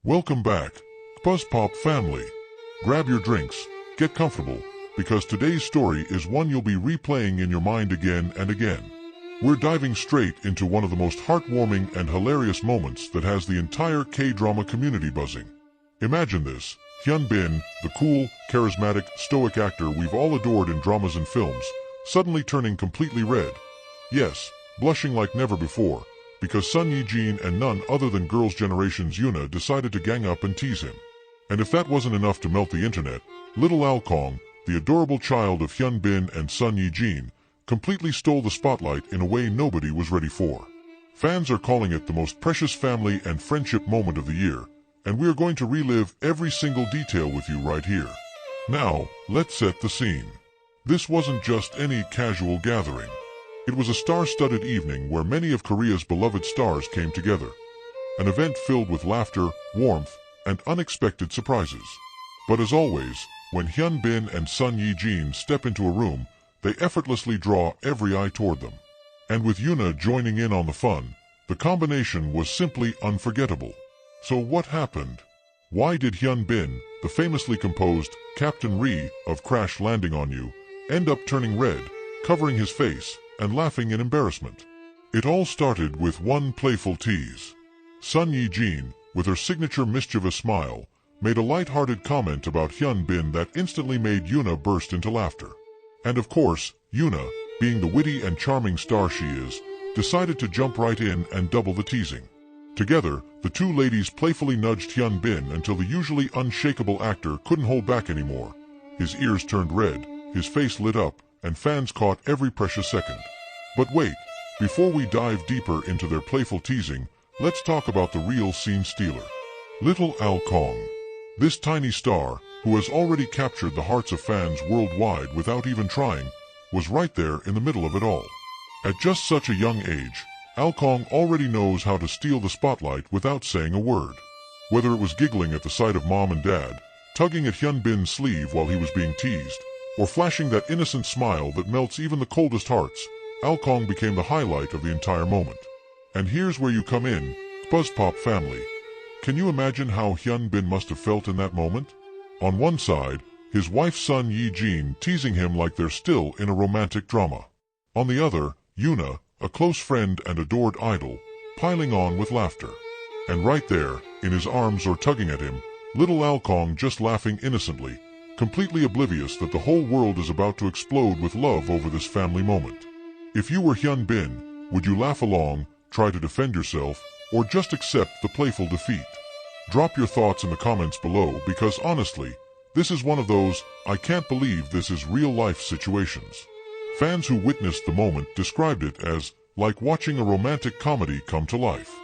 Welcome back, KBuzzPop family. Grab your drinks, get comfortable, because today's story is one you'll be replaying in your mind again and again. We're diving straight into one of the most heartwarming and hilarious moments that has the entire K-drama community buzzing. Imagine this: Hyun Bin, the cool, charismatic, stoic actor we've all adored in dramas and films, suddenly turning completely red. Yes, blushing like never before, because Son Ye-jin and none other than Girls' Generation's Yoona decided to gang up and tease him. And if that wasn't enough to melt the internet, little AlKong, the adorable child of Hyun Bin and Son Ye-jin, completely stole the spotlight in a way nobody was ready for. Fans are calling it the most precious family and friendship moment of the year, and we are going to relive every single detail with you right here. Now, let's set the scene. This wasn't just any casual gathering. It was a star-studded evening where many of Korea's beloved stars came together. An event filled with laughter, warmth, and unexpected surprises. But as always, when Hyun Bin and Son Ye-jin step into a room, they effortlessly draw every eye toward them. And with Yoona joining in on the fun, the combination was simply unforgettable. So what happened? Why did Hyun Bin, the famously composed Captain Ri of Crash Landing on You, end up turning red, covering his face, and laughing in embarrassment? It all started with one playful tease. Son Ye-jin, with her signature mischievous smile, made a light-hearted comment about Hyun Bin that instantly made Yoona burst into laughter. And of course, Yoona, being the witty and charming star she is, decided to jump right in and double the teasing. Together, the two ladies playfully nudged Hyun Bin until the usually unshakable actor couldn't hold back anymore. His ears turned red, his face lit up, and fans caught every precious second. But wait, before we dive deeper into their playful teasing, let's talk about the real scene stealer. Little AlKong. This tiny star, who has already captured the hearts of fans worldwide without even trying, was right there in the middle of it all. At just such a young age, AlKong already knows how to steal the spotlight without saying a word. Whether it was giggling at the sight of mom and dad, tugging at Hyun Bin's sleeve while he was being teased, or flashing that innocent smile that melts even the coldest hearts, AlKong became the highlight of the entire moment. And here's where you come in, KBuzzPop family. Can you imagine how Hyun Bin must have felt in that moment? On one side, his wife Son Ye-jin teasing him like they're still in a romantic drama. On the other, Yoona, a close friend and adored idol, piling on with laughter. And right there, in his arms or tugging at him, little AlKong just laughing innocently, completely oblivious that the whole world is about to explode with love over this family moment. If you were Hyun Bin, would you laugh along, try to defend yourself, or just accept the playful defeat? Drop your thoughts in the comments below, because honestly, this is one of those "I can't believe this is real-life" situations. Fans who witnessed the moment described it as like watching a romantic comedy come to life.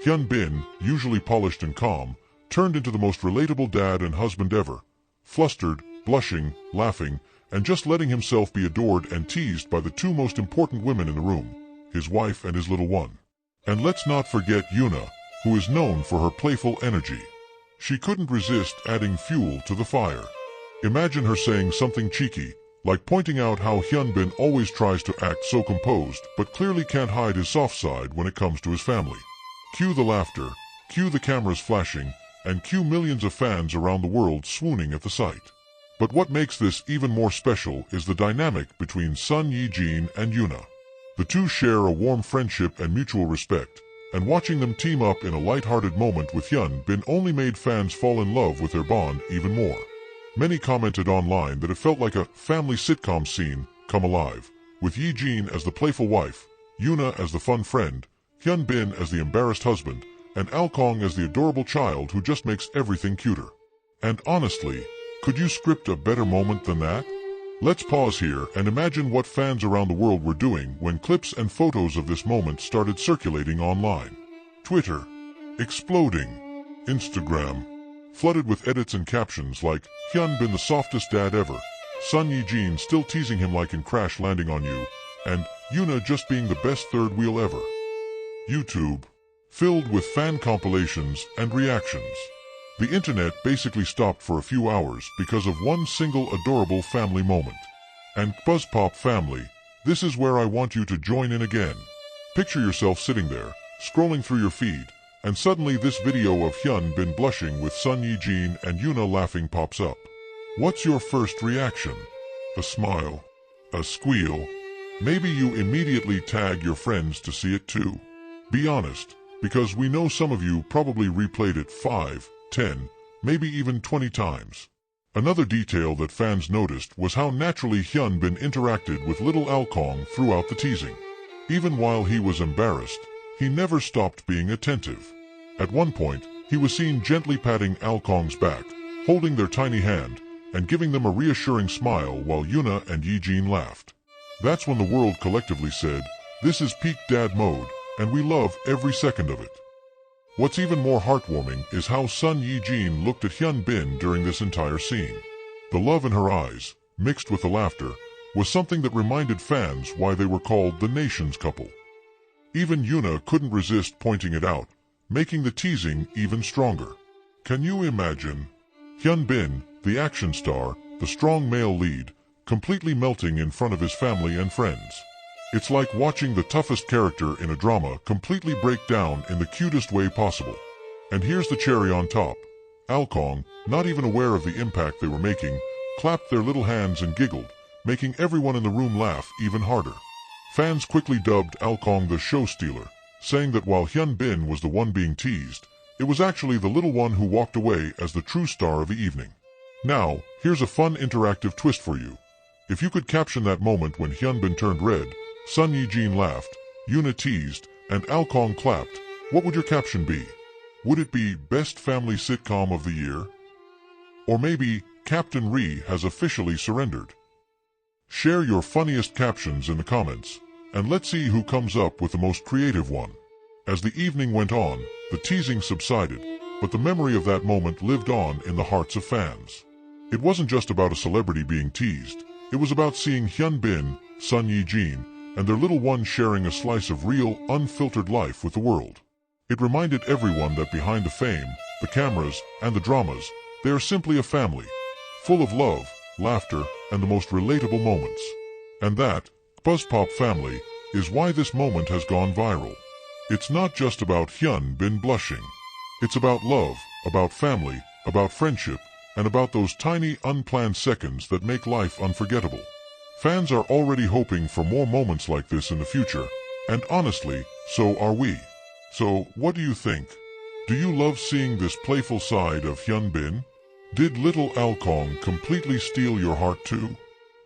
Hyun Bin, usually polished and calm, turned into the most relatable dad and husband ever, flustered, blushing, laughing, and just letting himself be adored and teased by the two most important women in the room, his wife and his little one. And let's not forget Yoona, who is known for her playful energy. She couldn't resist adding fuel to the fire. Imagine her saying something cheeky, like pointing out how Hyun Bin always tries to act so composed but clearly can't hide his soft side when it comes to his family. Cue the laughter, cue the cameras flashing, and cue millions of fans around the world swooning at the sight. But what makes this even more special is the dynamic between Son Ye-jin and Yoona. The two share a warm friendship and mutual respect, and watching them team up in a light-hearted moment with Hyun Bin only made fans fall in love with their bond even more. Many commented online that it felt like a family sitcom scene come alive, with Ye-jin as the playful wife, Yoona as the fun friend, Hyun Bin as the embarrassed husband, and AlKong as the adorable child who just makes everything cuter. And honestly, could you script a better moment than that? Let's pause here and imagine what fans around the world were doing when clips and photos of this moment started circulating online. Twitter, exploding. Instagram, flooded with edits and captions like, Hyun Bin the softest dad ever, Son Ye-jin still teasing him like in Crash Landing on You, and Yoona just being the best third wheel ever. YouTube, filled with fan compilations and reactions. The internet basically stopped for a few hours because of one single adorable family moment. And KBuzzPop family, this is where I want you to join in again. Picture yourself sitting there, scrolling through your feed, and suddenly this video of Hyun Bin blushing with Son Ye-jin and Yoona laughing pops up. What's your first reaction? A smile? A squeal? Maybe you immediately tag your friends to see it too. Be honest, because we know some of you probably replayed it 5, 10, maybe even 20 times. Another detail that fans noticed was how naturally Hyun Bin interacted with little AlKong throughout the teasing. Even while he was embarrassed, he never stopped being attentive. At one point, he was seen gently patting AlKong's back, holding their tiny hand, and giving them a reassuring smile while Yoona and Ye-jin laughed. That's when the world collectively said, "This is peak dad mode, and we love every second of it." What's even more heartwarming is how Son Ye-jin looked at Hyun Bin during this entire scene. The love in her eyes, mixed with the laughter, was something that reminded fans why they were called the nation's couple. Even Yoona couldn't resist pointing it out, making the teasing even stronger. Can you imagine Hyun Bin, the action star, the strong male lead, completely melting in front of his family and friends? It's like watching the toughest character in a drama completely break down in the cutest way possible. And here's the cherry on top. AlKong, not even aware of the impact they were making, clapped their little hands and giggled, making everyone in the room laugh even harder. Fans quickly dubbed AlKong the show stealer, saying that while Hyun Bin was the one being teased, it was actually the little one who walked away as the true star of the evening. Now, here's a fun interactive twist for you. If you could caption that moment when Hyun Bin turned red, Son Ye-jin laughed, Yoona teased, and AlKong clapped, what would your caption be? Would it be Best Family Sitcom of the Year? Or maybe Captain Ree has officially surrendered? Share your funniest captions in the comments, and let's see who comes up with the most creative one. As the evening went on, the teasing subsided, but the memory of that moment lived on in the hearts of fans. It wasn't just about a celebrity being teased, it was about seeing Hyun Bin, Son Ye-jin, and their little one sharing a slice of real, unfiltered life with the world. It reminded everyone that behind the fame, the cameras, and the dramas, they are simply a family, full of love, laughter, and the most relatable moments. And that, KBuzzPop family, is why this moment has gone viral. It's not just about Hyun Bin blushing. It's about love, about family, about friendship, and about those tiny, unplanned seconds that make life unforgettable. Fans are already hoping for more moments like this in the future, and honestly, so are we. So, what do you think? Do you love seeing this playful side of Hyun Bin? Did little AlKong completely steal your heart too?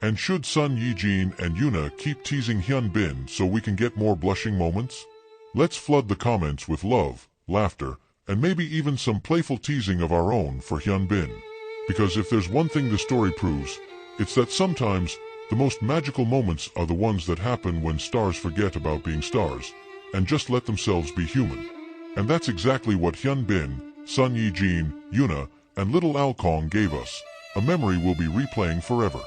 And should Son Ye-jin and Yoona keep teasing Hyun Bin so we can get more blushing moments? Let's flood the comments with love, laughter, and maybe even some playful teasing of our own for Hyun Bin. Because if there's one thing the story proves, it's that sometimes the most magical moments are the ones that happen when stars forget about being stars and just let themselves be human. And that's exactly what Hyun Bin, Son Ye-jin, Yoona, and little AlKong gave us, a memory we'll be replaying forever.